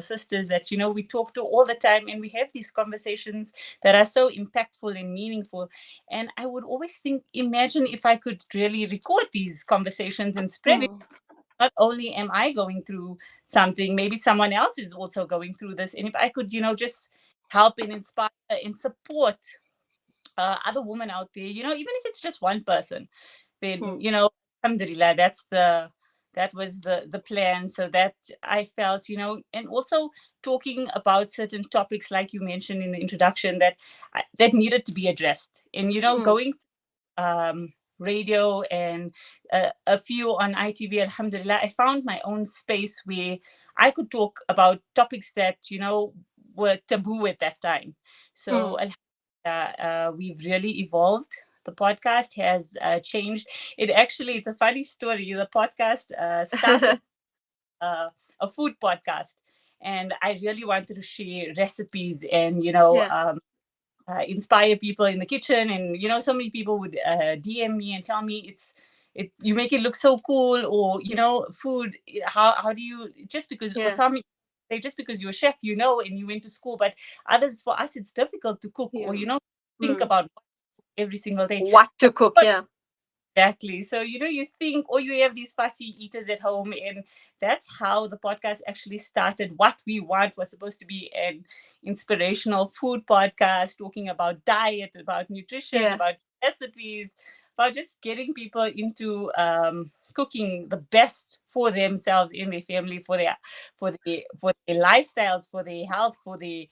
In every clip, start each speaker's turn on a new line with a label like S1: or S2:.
S1: sisters that, we talk to all the time, and we have these conversations that are so impactful and meaningful. And I would always think, imagine if I could really record these conversations and spread it.
S2: Mm.
S1: Not only am I going through something, maybe someone else is also going through this. And if I could, just help and inspire and support other women out there, even if it's just one person, then,
S2: Mm.
S1: alhamdulillah, that was the plan. So that I felt, and also talking about certain topics, like you mentioned in the introduction, that needed to be addressed. And,
S2: Mm.
S1: going radio and a few on ITV, alhamdulillah, I found my own space where I could talk about topics that, were taboo at that time. So
S2: Mm.
S1: we've really evolved. The podcast has changed. It's a funny story. The podcast started a food podcast, and I really wanted to share recipes and,
S2: Yeah.
S1: inspire people in the kitchen. And, so many people would DM me and tell me, you make it look so cool, or, food, how do you, just because, or
S2: Yeah.
S1: some say just because you're a chef, and you went to school. But others, for us, it's difficult to cook, or,
S2: Yeah.
S1: think
S2: Mm.
S1: about every single day.
S2: What to cook?
S1: But
S2: Yeah.
S1: exactly. So, you think, or you have these fussy eaters at home. And that's how the podcast actually started. What we want was supposed to be an inspirational food podcast, talking about diet, about nutrition,
S2: Yeah.
S1: about recipes, about just getting people into cooking the best for themselves, in their family, for their lifestyles, for their health, for the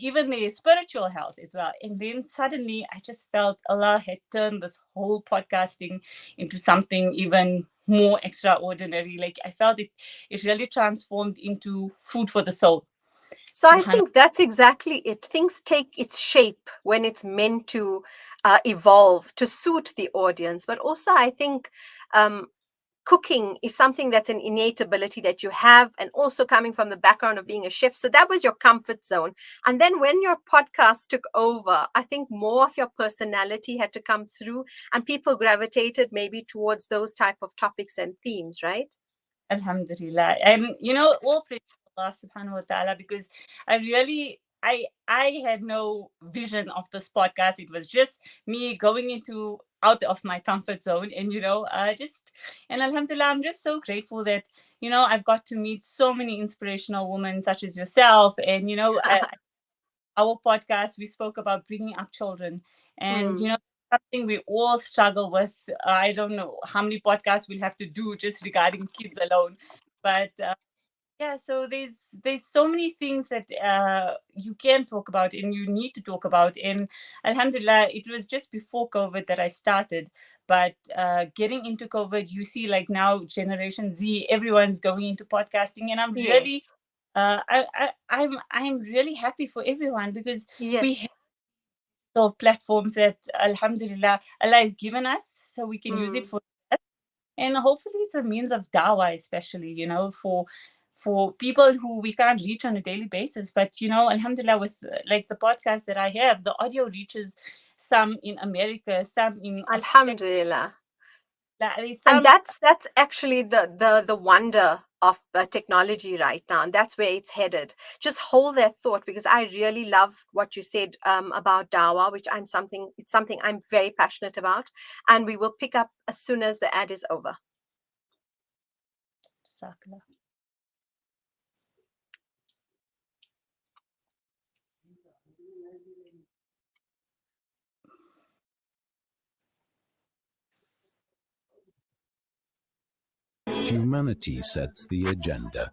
S1: even their spiritual health as well. And then suddenly I just felt Allah had turned this whole podcasting into something even more extraordinary. Like, I felt it really transformed into food for the soul.
S2: So I
S1: Subhanallah.
S2: think that's exactly it. Things take its shape when it's meant to evolve to suit the audience. But also, I think um, cooking is something that's an innate ability that you have, and also coming from the background of being a chef. So that was your comfort zone. And then when your podcast took over, I think more of your personality had to come through, and people gravitated maybe towards those type of topics and themes, right?
S1: Alhamdulillah. And, all praise to Allah subhanahu wa ta'ala, because I had no vision of this podcast. It was just me going into out of my comfort zone. And, and alhamdulillah, I'm just so grateful that, I've got to meet so many inspirational women such as yourself. And, our podcast, we spoke about bringing up children. And,
S2: Mm.
S1: something we all struggle with. I don't know how many podcasts we'll have to do just regarding kids alone. But yeah, so there's so many things that you can talk about and you need to talk about. And alhamdulillah, it was just before COVID that I started. But getting into COVID, you see, like, now Generation Z, everyone's going into podcasting. And I'm really
S2: Yes.
S1: I'm really happy for everyone, because we have
S2: Yes.
S1: those platforms that, alhamdulillah, Allah has given us, so we can use it
S2: Mm.
S1: for that. And hopefully it's a means of dawah, especially, for people who we can't reach on a daily basis. But, alhamdulillah, with like the podcast that I have, the audio reaches some in America, some in Australia,
S2: Alhamdulillah.
S1: there's
S2: And
S1: some.
S2: that's actually the wonder of technology right now, and that's where it's headed. Just hold that thought, because I really love what you said about dawah, which it's something I'm very passionate about, and we will pick up as soon as the ad is over.
S3: Humanity sets the agenda.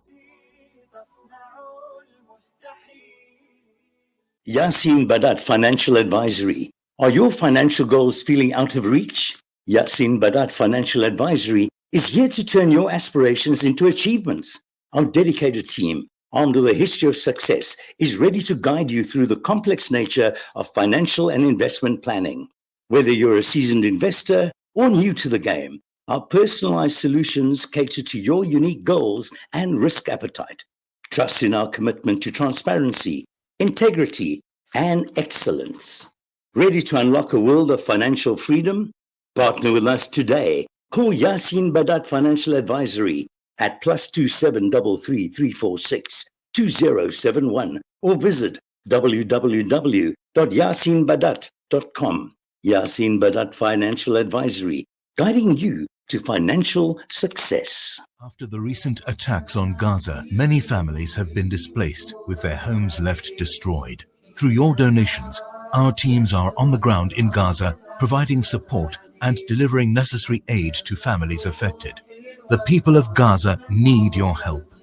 S4: Yasin Badat Financial Advisory. Are your financial goals feeling out of reach? Yasin Badat Financial Advisory is here to turn your aspirations into achievements. Our dedicated team, armed with a history of success, is ready to guide you through the complex nature of financial and investment planning. Whether you're a seasoned investor or new to the game, our personalized solutions cater to your unique goals and risk appetite. Trust in our commitment to transparency, integrity, and excellence. Ready to unlock a world of financial freedom? Partner with us today. Call Yasin Badat Financial Advisory at +27 33 346 2071 or visit www.yasinbadat.com. Yasin Badat Financial Advisory, guiding you to financial success.
S5: After the recent attacks on Gaza, many families have been displaced with their homes left destroyed. Through your donations, our teams are on the ground in Gaza, providing support and delivering necessary aid to families affected. The people of Gaza need your help.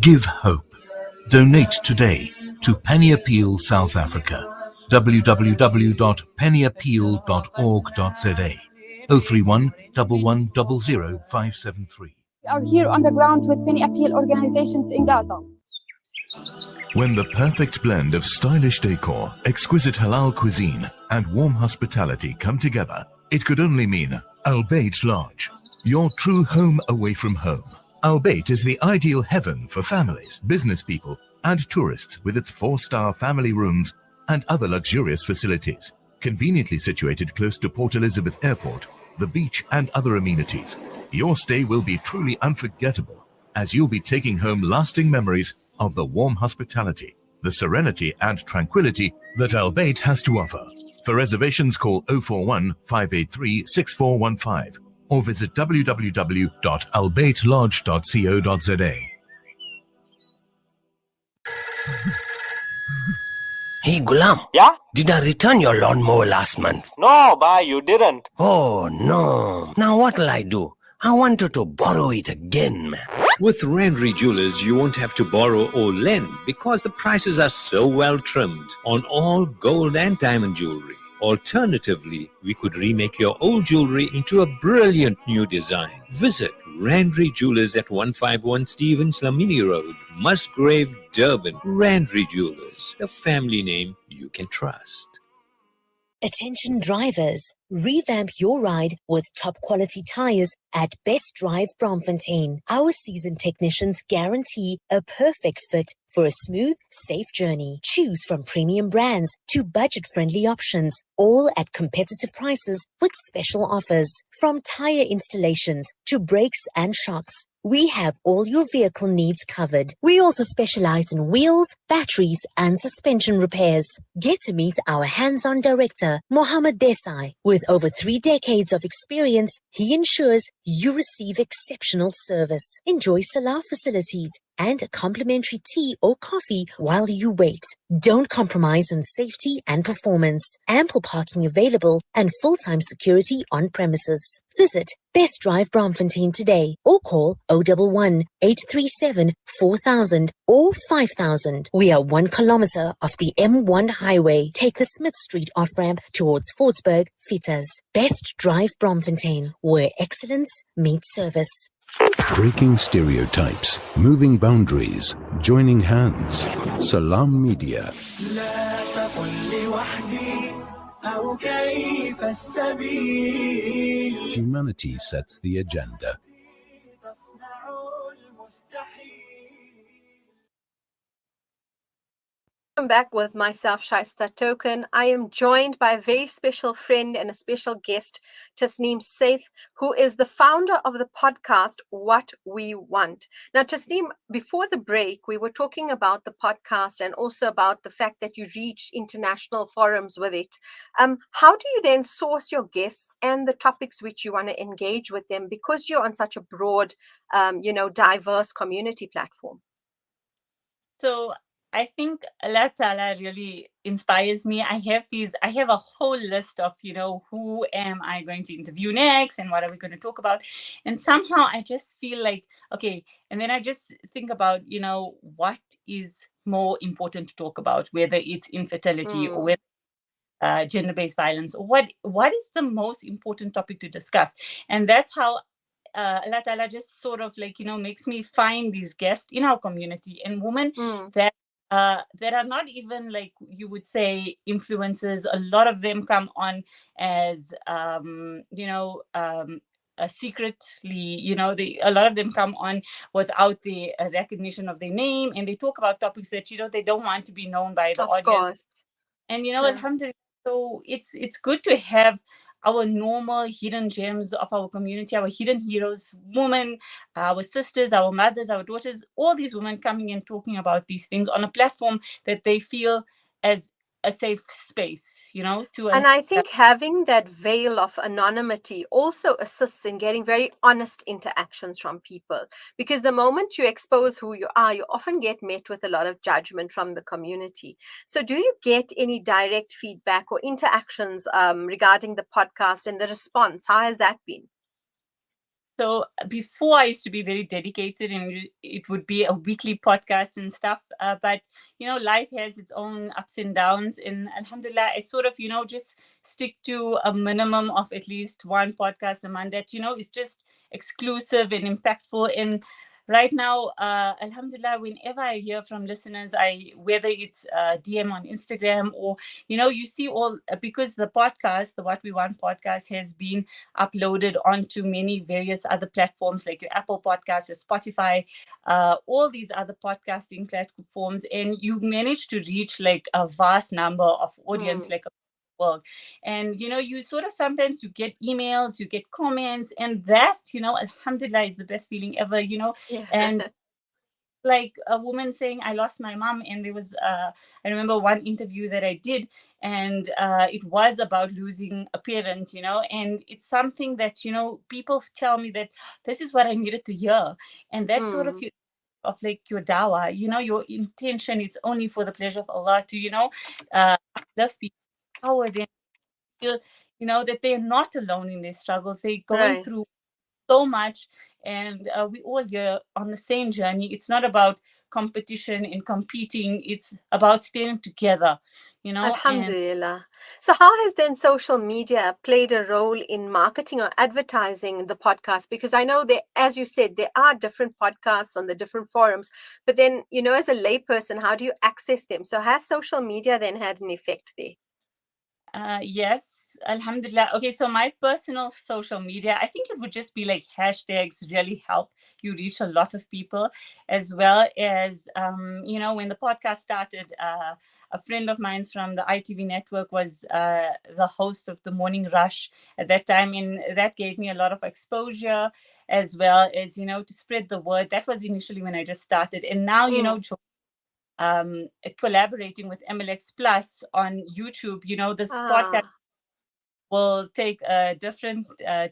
S5: Give hope. Donate today to Penny Appeal South Africa. www.pennyappeal.org.za 031 1100 573.
S6: We are here on the ground with many appeal organizations in Gaza.
S5: When the perfect blend of stylish decor, exquisite halal cuisine, and warm hospitality come together, it could only mean Al Bayt Lodge, your true home away from home. Al Bayt is the ideal heaven for families, business people, and tourists with its 4-star family rooms and other luxurious facilities. Conveniently situated close to Port Elizabeth Airport, the beach, and other amenities, your stay will be truly unforgettable as you'll be taking home lasting memories of the warm hospitality, the serenity and tranquility that Al Bayt has to offer. For reservations, call 041 583 6415 or visit www.albaytlodge.co.za.
S7: Hey Gulam.
S8: Yeah?
S7: Did I return your lawnmower last month?
S8: No, bye, you didn't.
S7: Oh no. Now what'll I do? I wanted to borrow it again, man.
S9: With Randry Jewelers, you won't have to borrow or lend because the prices are so well trimmed on all gold and diamond jewelry. Alternatively, we could remake your old jewelry into a brilliant new design. Visit Randry Jewelers at 151 Stevens Lamini Road, Musgrave, Durban. Randry Jewelers, the family name you can trust.
S10: Attention drivers, revamp your ride with top quality tires at Best Drive Bromfontein. Our seasoned technicians guarantee a perfect fit for a smooth, safe journey. Choose from premium brands to budget-friendly options, all at competitive prices with special offers. From tire installations to brakes and shocks, we have all your vehicle needs covered. We also specialize in wheels, batteries, and suspension repairs. Get to meet our hands-on director, Mohammed Desai. With over 3 decades of experience, he ensures you receive exceptional service. Enjoy Salah facilities and a complimentary tea or coffee while you wait. Don't compromise on safety and performance. Ample parking available and full-time security on premises. Visit Best Drive Bromfontein today or call 011 837 4000 or 5000. We are 1 kilometer off the M1 highway. Take the Smith Street off-ramp towards Fordsburg, Fitters. Best Drive Bromfontein, where excellence meets service.
S3: Breaking stereotypes, moving boundaries, joining hands. Salam Media. Humanity sets the agenda.
S2: I'm back with myself, Shahista Thoken. I am joined by a very special friend and a special guest, Tasneem Saith, who is the founder of the podcast What We Want. Now, Tasneem, before the break, we were talking about the podcast and also about the fact that you reach international forums with it. How do you then source your guests and the topics which you want to engage with them, because you're on such a broad, diverse community platform?
S1: So I think Allah Ta'ala really inspires me. I have a whole list of, who am I going to interview next and what are we going to talk about? And somehow I just feel like, okay. And then I just think about, what is more important to talk about, whether it's infertility or whether gender-based violence, or what is the most important topic to discuss. And that's how Allah Ta'ala just sort of makes me find these guests in our community and women that are not even like you would say influencers. A lot of them come on as secretly, a lot of them come on without the recognition of their name, and they talk about topics that they don't want to be known by the audience.
S2: Of course.
S1: And alhamdulillah, so it's good to have our normal hidden gems of our community, our hidden heroes, women, our sisters, our mothers, our daughters, all these women coming and talking about these things on a platform that they feel as a safe space, to
S2: And I think having that veil of anonymity also assists in getting very honest interactions from people. Because the moment you expose who you are, you often get met with a lot of judgment from the community. So, do you get any direct feedback or interactions regarding the podcast and the response? How has that been?
S1: So before I used to be very dedicated and it would be a weekly podcast and stuff. But, life has its own ups and downs. And alhamdulillah, I sort of, just stick to a minimum of at least one podcast a month that, is just exclusive and impactful. And right now, alhamdulillah, whenever I hear from listeners, whether it's DM on Instagram or, you see all, because the podcast, the What We Want podcast has been uploaded onto many various other platforms like your Apple Podcast, your Spotify, all these other podcasting platforms, and you manage to reach like a vast number of audience, like a world. And you sort of sometimes you get emails, you get comments, and that, alhamdulillah, is the best feeling ever.
S2: Yeah.
S1: And like a woman saying, I lost my mom. And there was I remember one interview that I did, and it was about losing a parent, and it's something that people tell me that this is what I needed to hear. And that's sort of like your dawah, your intention, it's only for the pleasure of Allah to love people, empower them, feel that they're not alone in their struggles. They're going
S2: Right.
S1: through so much, and we all here on the same journey. It's not about competition and competing, it's about staying together, and
S2: Alhamdulillah. So, how has then social media played a role in marketing or advertising the podcast? Because I know that, as you said, there are different podcasts on the different forums, but then, as a layperson, how do you access them? So, has social media then had an effect there?
S1: Yes, alhamdulillah. Okay, so my personal social media, I think it would just be like hashtags really help you reach a lot of people, as well as, when the podcast started, a friend of mine from the ITV network was the host of the Morning Rush at that time, and that gave me a lot of exposure, as well as, to spread the word. That was initially when I just started, and now, collaborating with MLX Plus on YouTube, this podcast will take a different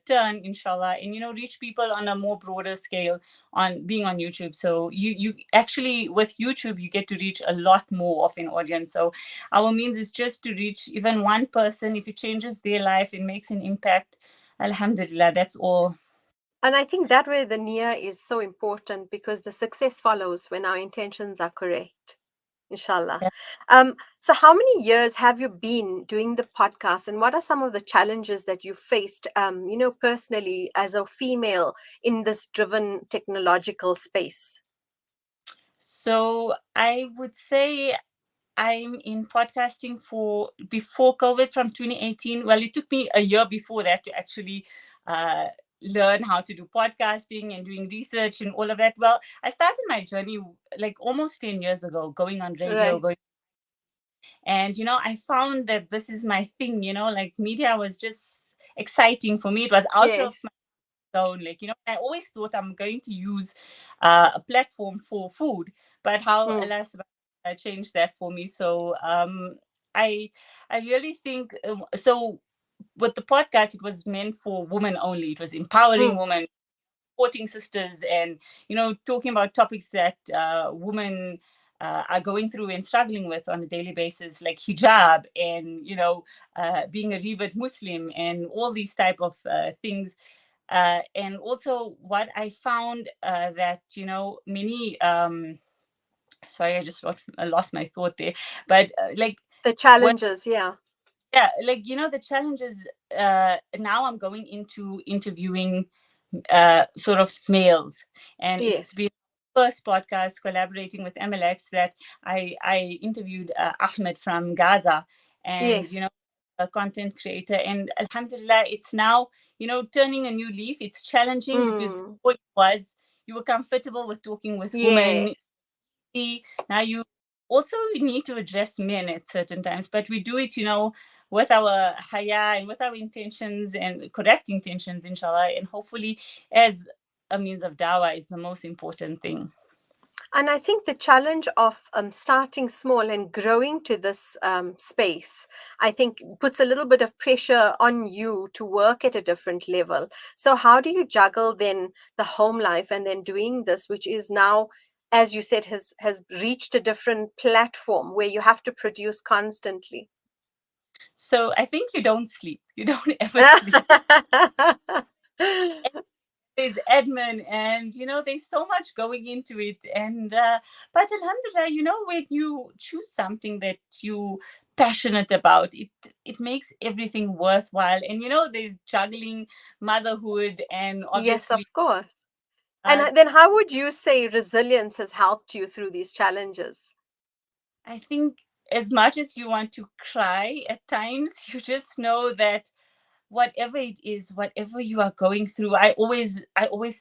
S1: turn, inshallah, and reach people on a more broader scale on being on YouTube. So you actually, with YouTube, you get to reach a lot more of an audience. So our means is just to reach even one person. If it changes their life and makes an impact, alhamdulillah, that's all.
S2: And I think that way the niyyah is so important, because the success follows when our intentions are correct. Inshallah.
S1: Yeah.
S2: So how many years have you been doing the podcast, and what are some of the challenges that you faced, personally as a female in this driven technological space?
S1: So I would say I'm in podcasting before COVID, from 2018. Well, it took me a year before that to actually learn how to do podcasting and doing research and all of that. Well, I started my journey like almost 10 years ago, going on radio,
S2: Right.
S1: and I found that this is my thing. Like media was just exciting for me. It was out of
S2: Yes.
S1: my zone. Like I always thought I'm going to use a platform for food, but how Allah changed that for me. So I really think so. With the podcast, it was meant for women only. It was empowering women, supporting sisters, and talking about topics that women are going through and struggling with on a daily basis, like hijab and being a revered Muslim and all these type of things. And also, what I found that many sorry, I lost my thought there, but like
S2: the challenges,
S1: like the challenges. Now I'm going into interviewing sort of males, and it's been first podcast collaborating with MLX that I interviewed Ahmed from Gaza, and a content creator, and alhamdulillah, it's now turning a new leaf. It's challenging because before it was, you were comfortable with talking with women. Now you also we need to address men at certain times, but we do it, with our haya and with our intentions and correct intentions, inshallah, and hopefully as a means of dawah is the most important thing.
S2: And I think the challenge of starting small and growing to this space, I think puts a little bit of pressure on you to work at a different level. So how do you juggle then the home life and then doing this, which is now, as you said, has reached a different platform where you have to produce constantly?
S1: So I think you don't sleep. You don't ever sleep. There's admin, and there's so much going into it, and but alhamdulillah, when you choose something that you passionate about, it makes everything worthwhile. And there's juggling motherhood and
S2: Yes,
S1: obviously
S2: of course. And then how would you say resilience has helped you through these challenges?
S1: I think as much as you want to cry at times, you just know that whatever it is, whatever you are going through, I always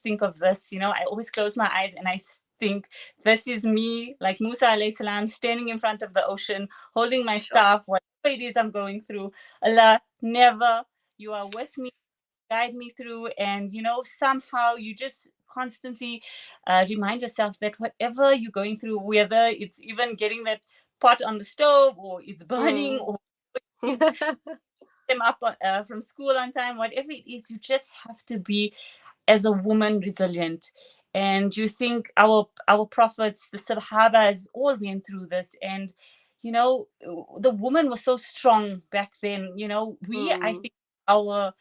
S1: think of this, I always close my eyes and I think this is me, like Musa alayhi salam, standing in front of the ocean, holding my staff, whatever it is I'm going through. Allah, never, you are with me, guide me through. And somehow you just constantly remind yourself that whatever you're going through, whether it's even getting that pot on the stove or it's burning or them up from school on time, whatever it is, you just have to be, as a woman, resilient. And you think our prophets, the Sahabas, all went through this, and the woman was so strong back then. I think our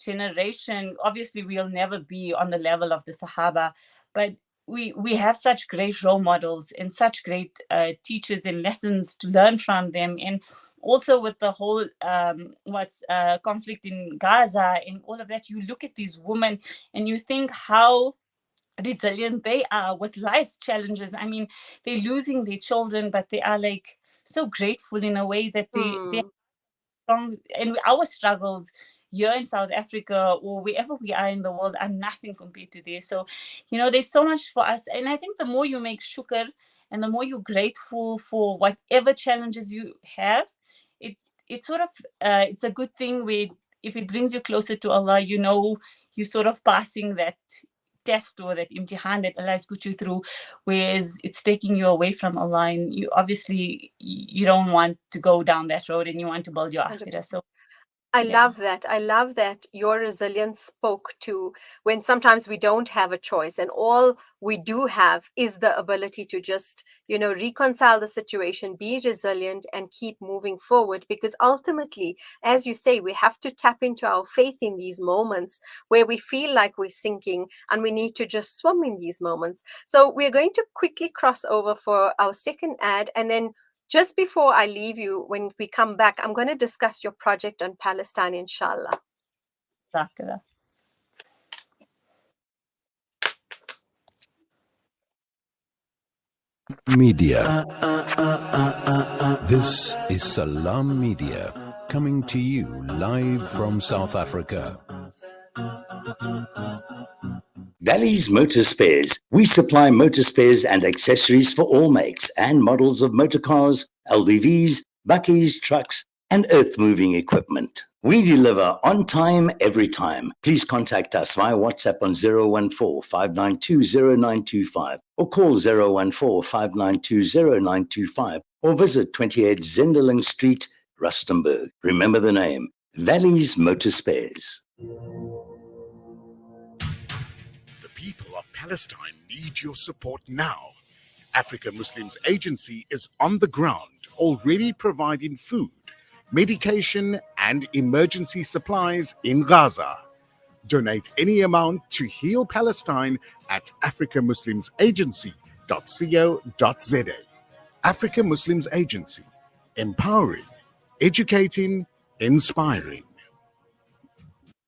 S1: generation, obviously we'll never be on the level of the Sahaba, but we have such great role models and such great teachers and lessons to learn from them. And also with the whole conflict in Gaza and all of that, you look at these women and you think how resilient they are with life's challenges. I mean, they're losing their children, but they are like so grateful in a way that they're strong. And our struggles here in South Africa or wherever we are in the world are nothing compared to this. So, there's so much for us. And I think the more you make shukr and the more you're grateful for whatever challenges you have, it's sort of it's a good thing where if it brings you closer to Allah, you're sort of passing that test or that imtihan that Allah has put you through, whereas it's taking you away from Allah, and you obviously you don't want to go down that road and you want to build your akhirah. So
S2: I love that. I love that your resilience spoke to when sometimes we don't have a choice and all we do have is the ability to just, reconcile the situation, be resilient and keep moving forward. Because ultimately, as you say, we have to tap into our faith in these moments where we feel like we're sinking and we need to just swim in these moments. So we're going to quickly cross over for our second ad, and then just before I leave you, when we come back, I'm going to discuss your project on Palestine, inshallah.
S3: Media. This is Salam Media, coming to you live from South Africa.
S4: Valley's Motor Spares. We supply motor spares and accessories for all makes and models of motor cars, LDVs, bakkies, trucks, and earth-moving equipment. We deliver on time, every time. Please contact us via WhatsApp on 014-592-0925 or call 014-592-0925 or visit 28 Zenderling Street, Rustenburg. Remember the name, Valley's Motor Spares.
S8: The people of Palestine need your support now. Africa Muslims Agency is on the ground, already providing food, medication, and emergency supplies in Gaza. Donate any amount to Heal Palestine at africamuslimsagency.co.za. Africa Muslims Agency, empowering, educating, inspiring.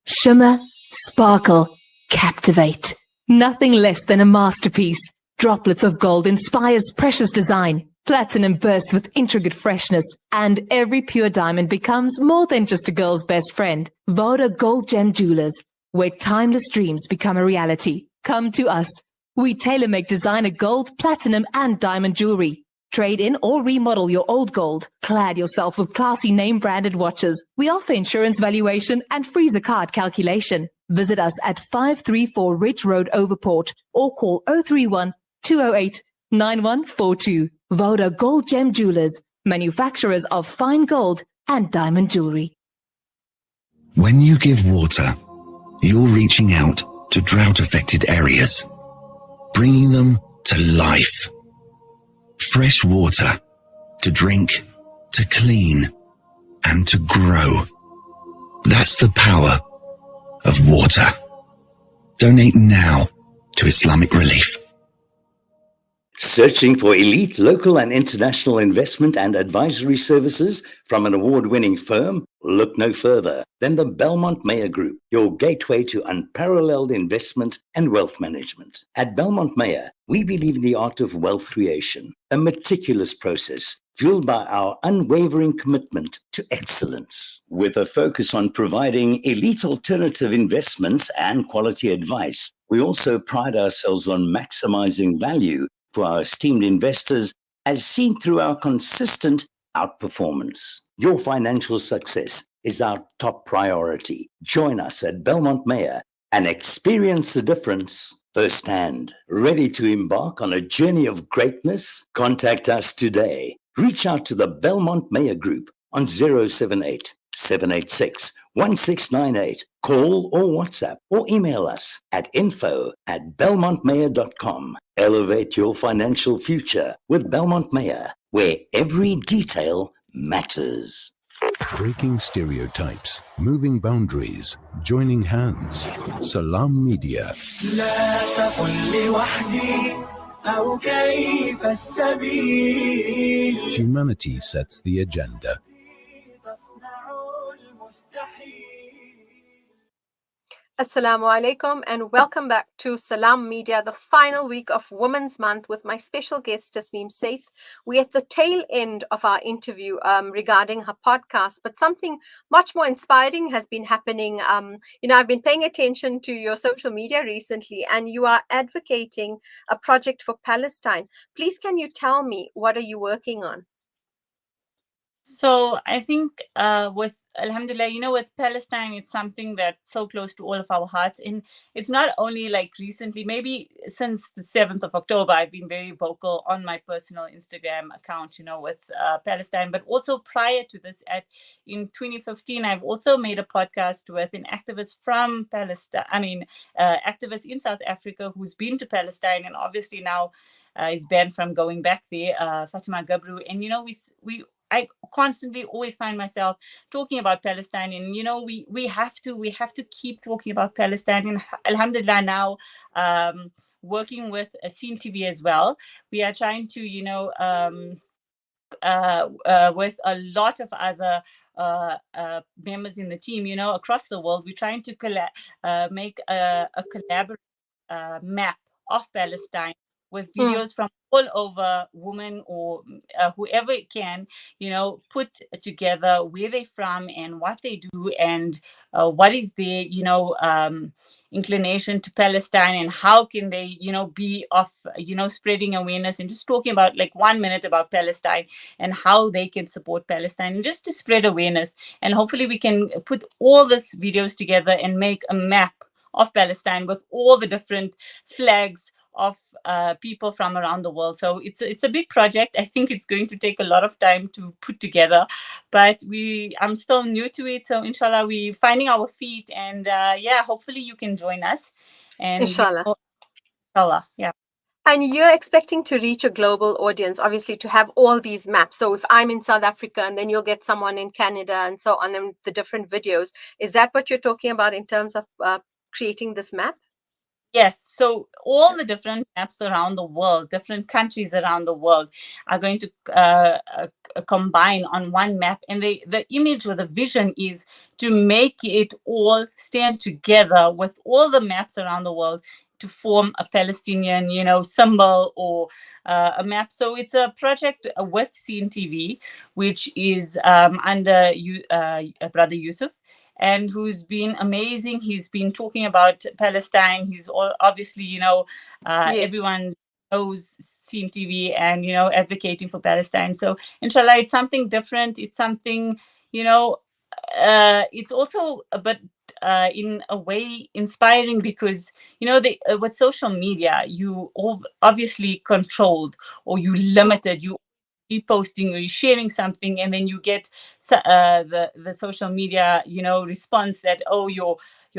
S11: Shimmer, sparkle, captivate. Nothing less than a masterpiece. Droplets of gold inspires precious design. Platinum bursts with intricate freshness, and every pure diamond becomes more than just a girl's best friend. Voda Gold Gem Jewelers, where timeless dreams become a reality. Come to us. We tailor-make designer gold, platinum, and diamond jewelry. Trade in or remodel your old gold. Clad yourself with classy name-branded watches. We offer insurance valuation and free zakat calculation. Visit us at 534 Ridge Road, Overport, or call 031 208 9142. Voda Gold Gem Jewelers, manufacturers of fine gold and diamond jewelry.
S12: When you give water, you're reaching out to drought-affected areas, bringing them to life. Fresh water to drink, to clean, and to grow. That's the power of water. Donate now to Islamic Relief.
S4: Searching for elite local and international investment and advisory services from an award-winning firm? Look no further than the Belmont Mayer Group, your gateway to unparalleled investment and wealth management. At Belmont Mayer, we believe in the art of wealth creation, a meticulous process fueled by our unwavering commitment to excellence. With a focus on providing elite alternative investments and quality advice, we also pride ourselves on maximizing value for our esteemed investors, as seen through our consistent outperformance. Your financial success is our top priority. Join us at Belmont Mayer and experience the difference firsthand. Ready to embark on a journey of greatness? Contact us today. Reach out to the Belmont Mayer Group on 078 786 1698. Call or WhatsApp or email us at info@belmontmayer.com. Elevate your financial future with Belmont Mayer, where every detail matters.
S3: Breaking stereotypes, moving boundaries, joining hands. Salam Media. Humanity sets the agenda.
S2: Assalamu alaikum and welcome back to Salam Media, the final week of Women's Month with my special guest Tasneem Saith. We're at the tail end of our interview regarding her podcast, but something much more inspiring has been happening. I've been paying attention to your social media recently and you are advocating a project for Palestine. Please, can you tell me, what are you working on?
S1: So I think with Alhamdulillah, with Palestine, it's something that's so close to all of our hearts. And it's not only like recently, maybe since the 7th of October, I've been very vocal on my personal Instagram account, with Palestine. But also prior to this, in 2015, I've also made a podcast with an activist from Palestine, activist in South Africa who's been to Palestine and obviously now is banned from going back there, Fatima Gabru. And, I constantly always find myself talking about Palestine, and we have to keep talking about Palestine. And Alhamdulillah, now working with Scene TV as well, we are trying to with a lot of other members in the team, across the world, we're trying to make a collaborative map of Palestine with videos from all over, women or whoever can, put together where they're from and what they do and what is their, inclination to Palestine and how can they, be of, spreading awareness and just talking about like 1 minute about Palestine and how they can support Palestine and just to spread awareness. And hopefully we can put all these videos together and make a map of Palestine with all the different flags of people from around the world. So it's a big project. I think it's going to take a lot of time to put together, but I'm still new to it. So inshallah, we're finding our feet, and hopefully you can join us. And
S2: Inshallah.
S1: Inshallah, yeah.
S2: And you're expecting to reach a global audience, obviously, to have all these maps. So if I'm in South Africa and then you'll get someone in Canada and so on, and the different videos, is that what you're talking about in terms of creating this map?
S1: Yes, so all the different maps around the world, different countries around the world are going to combine on one map. And the image or the vision is to make it all stand together with all the maps around the world to form a Palestinian, symbol or a map. So it's a project with Scene TV, which is under Brother Yusuf, and who's been amazing. He's been talking about Palestine. He's obviously,
S2: Yes.
S1: everyone's knows Scene TV and, advocating for Palestine. So inshallah, it's something different. It's something, it's also a bit in a way inspiring, because with social media, you obviously controlled, or you limited, you reposting or you sharing something, and then you get the social media response that, oh, your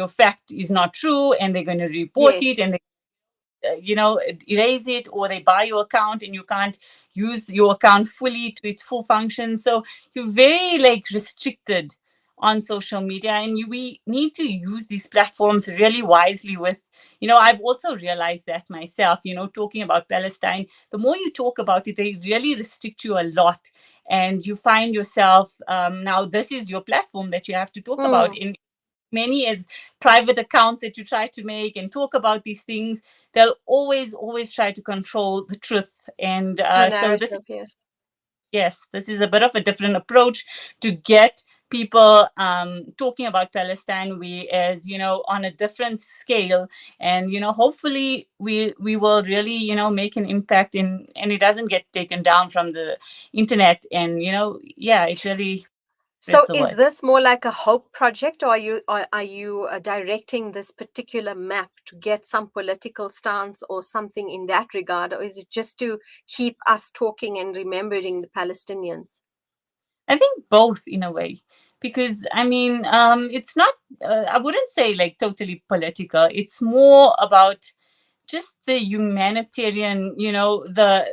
S1: fact is not true, and they're going to report it,
S2: Yes.
S1: and they erase it, or they buy your account and you can't use your account fully to its full function. So you're very restricted on social media, and we need to use these platforms really wisely. With I've also realized that myself, talking about Palestine, the more you talk about it, they really restrict you a lot, and you find yourself, now this is your platform that you have to talk about. In many as private accounts that you try to make and talk about these things, they'll always try to control the truth. And
S2: The
S1: so this
S2: narrative, yes.
S1: yes, this is a bit of a different approach to get people talking about Palestine, as on a different scale. And hopefully we will really make an impact and it doesn't get taken down from the internet. And it really
S2: So
S1: spreads the
S2: is
S1: word.
S2: this more like a hope project, or are you directing this particular map to get some political stance or something in that regard, or is it just to keep us talking and remembering the Palestinians?
S1: I think both, in a way, because I mean, it's not. I wouldn't say totally political. It's more about just the humanitarian, the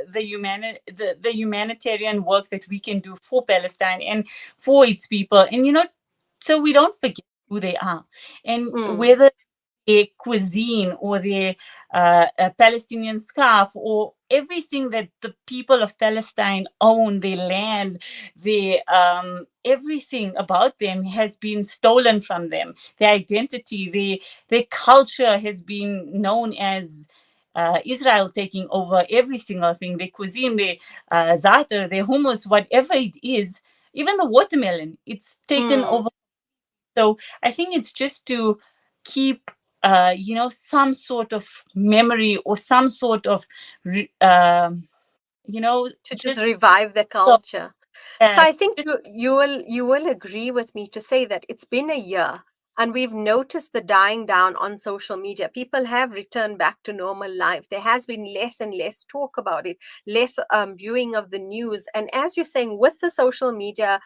S1: humanitarian work that we can do for Palestine and for its people, and so we don't forget who they are, and whether their cuisine or their Palestinian scarf or everything that the people of Palestine own, their land, their everything about them has been stolen from them. Their identity, their culture has been known as Israel taking over every single thing. Their cuisine, their za'atar, their hummus, whatever it is, even the watermelon, it's taken over. So I think it's just to keep, some sort of memory or some sort of,
S2: To just revive the culture. So I think you will agree with me to say that it's been a year and we've noticed the dying down on social media. People have returned back to normal life. There has been less and less talk about it, less viewing of the news. And as you're saying, with the social media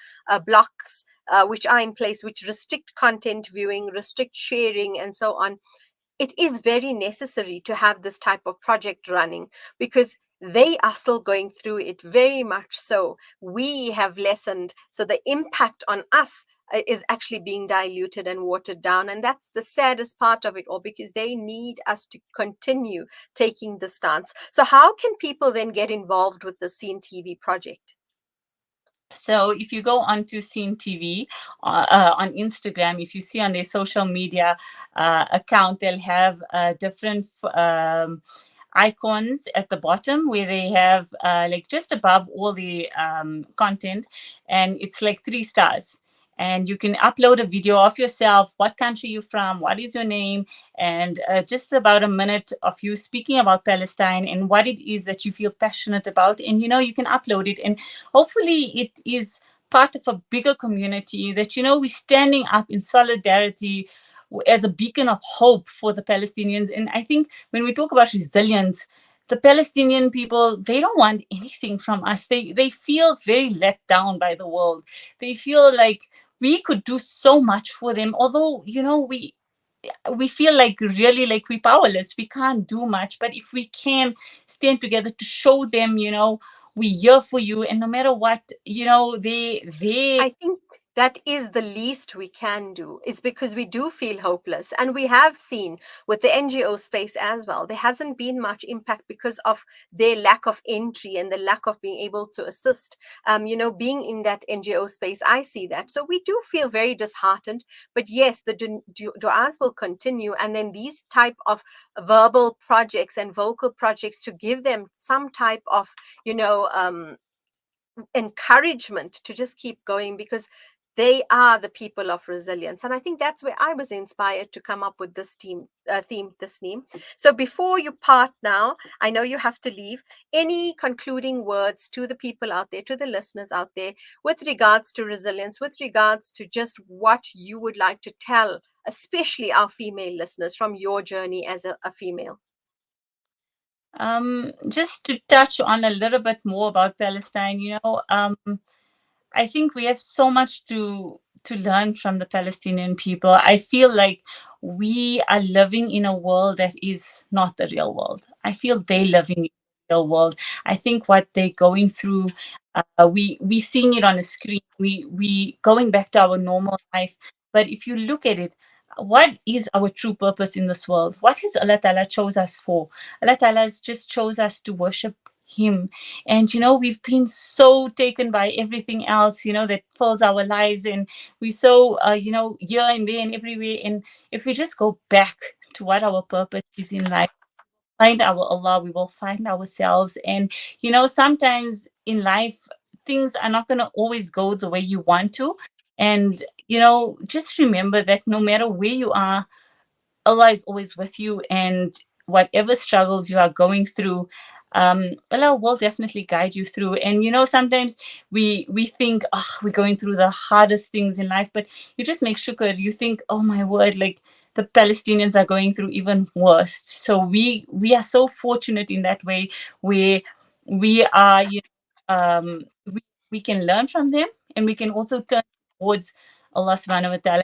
S2: blocks which are in place, which restrict content viewing, restrict sharing, and so on, it is very necessary to have this type of project running, because they are still going through it very much so. We have lessened, so the impact on us is actually being diluted and watered down. And that's the saddest part of it all, because they need us to continue taking the stance. So how can people then get involved with the Scene TV project?
S1: So if you go onto Scene TV on Instagram, if you see on their social media account, they'll have different icons at the bottom where they have just above all the content, and it's 3 stars. And you can upload a video of yourself, what country you're from, what is your name, and just about a minute of you speaking about Palestine and what it is that you feel passionate about. And you can upload it, and hopefully it is part of a bigger community that we're standing up in solidarity as a beacon of hope for the Palestinians. And I think when we talk about resilience, the Palestinian people, they don't want anything from us. They feel very let down by the world. They feel like we could do so much for them, although we feel really we're powerless. We can't do much. But if we can stand together to show them, we're here for you, and no matter what,
S2: I think that is the least we can do, is because we do feel hopeless. And we have seen with the NGO space as well, there hasn't been much impact because of their lack of entry and the lack of being able to assist. Being in that NGO space, I see that. So we do feel very disheartened. But yes, the du'as will continue. And then these type of verbal projects and vocal projects to give them some type of, encouragement to just keep going, because they are the people of resilience. And I think that's where I was inspired to come up with this theme, Tasneem. So before you part now, I know you have to leave. Any concluding words to the people out there, to the listeners out there, with regards to resilience, with regards to just what you would like to tell, especially our female listeners, from your journey as a female?
S1: Just to touch on a little bit more about Palestine, I think we have so much to learn from the Palestinian people. I feel like we are living in a world that is not the real world. I feel they living in the real world. I think what they're going through, we seeing it on a screen. We going back to our normal life. But if you look at it, what is our true purpose in this world? What has Allah Ta'ala chose us for? Allah Ta'ala has just chose us to worship Him. And we've been so taken by everything else, that fills our lives, and we so here and there and everywhere. And if we just go back to what our purpose is in life, find our Allah, we will find ourselves. And sometimes in life things are not going to always go the way you want to. And just remember that no matter where you are, Allah is always with you, and whatever struggles you are going through, Allah will definitely guide you through. And sometimes we think, oh, we're going through the hardest things in life, but you just make shukr. You think, oh my word, like the Palestinians are going through even worse. So we are so fortunate in that way, where we are, we can learn from them, and we can also turn towards Allah subhanahu wa ta'ala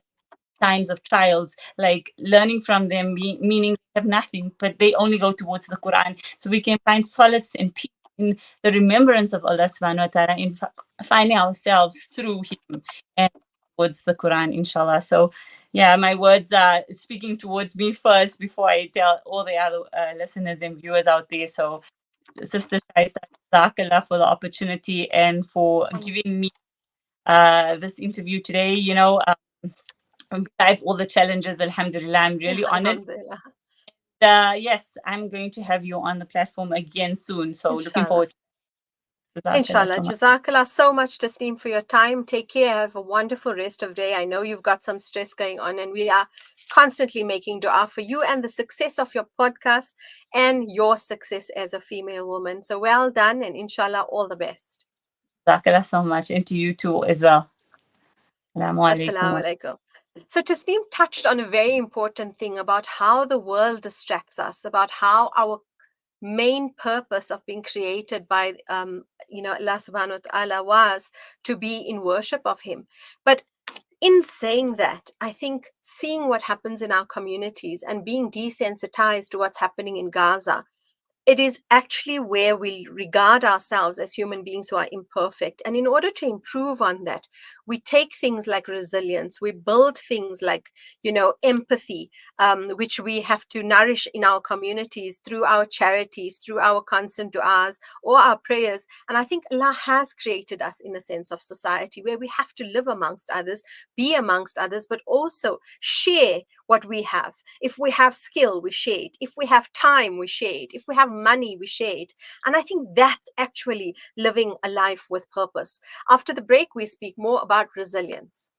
S1: times of trials, like learning from them, meaning they have nothing, but they only go towards the Quran. So we can find solace and peace in the remembrance of Allah subhanahu wa ta'ala, in finding ourselves through Him and towards the Quran, inshallah. So yeah, my words are speaking towards me first before I tell all the other listeners and viewers out there. So Sister Shahista, jazakallah for the opportunity and for giving me this interview today. Besides all the challenges, alhamdulillah, I'm really honored.
S2: Alhamdulillah.
S1: Yes, I'm going to have you on the platform again soon. So looking
S2: Inshallah.
S1: forward to it.
S2: Inshallah. Jazakallah so much, Tasneem, for your time. Take care. Have a wonderful rest of the day. I know you've got some stress going on, and we are constantly making dua for you and the success of your podcast and your success as a female woman. So well done, and inshallah, all the best.
S1: Jazakallah so much, and to you too as well.
S2: Assalamu alaikum. So Tasneem touched on a very important thing about how the world distracts us, about how our main purpose of being created by Allah subhanahu wa ta'ala was to be in worship of Him. But in saying that, I think seeing what happens in our communities and being desensitized to what's happening in Gaza, it is actually where we regard ourselves as human beings who are imperfect. And in order to improve on that, we take things like resilience, we build things like, empathy, which we have to nourish in our communities through our charities, through our constant du'as or our prayers. And I think Allah has created us in a sense of society where we have to live amongst others, be amongst others, but also share what we have. If we have skill, we share it. If we have time, we share it. If we have money, we share it. And I think that's actually living a life with purpose. After the break, we speak more about resilience.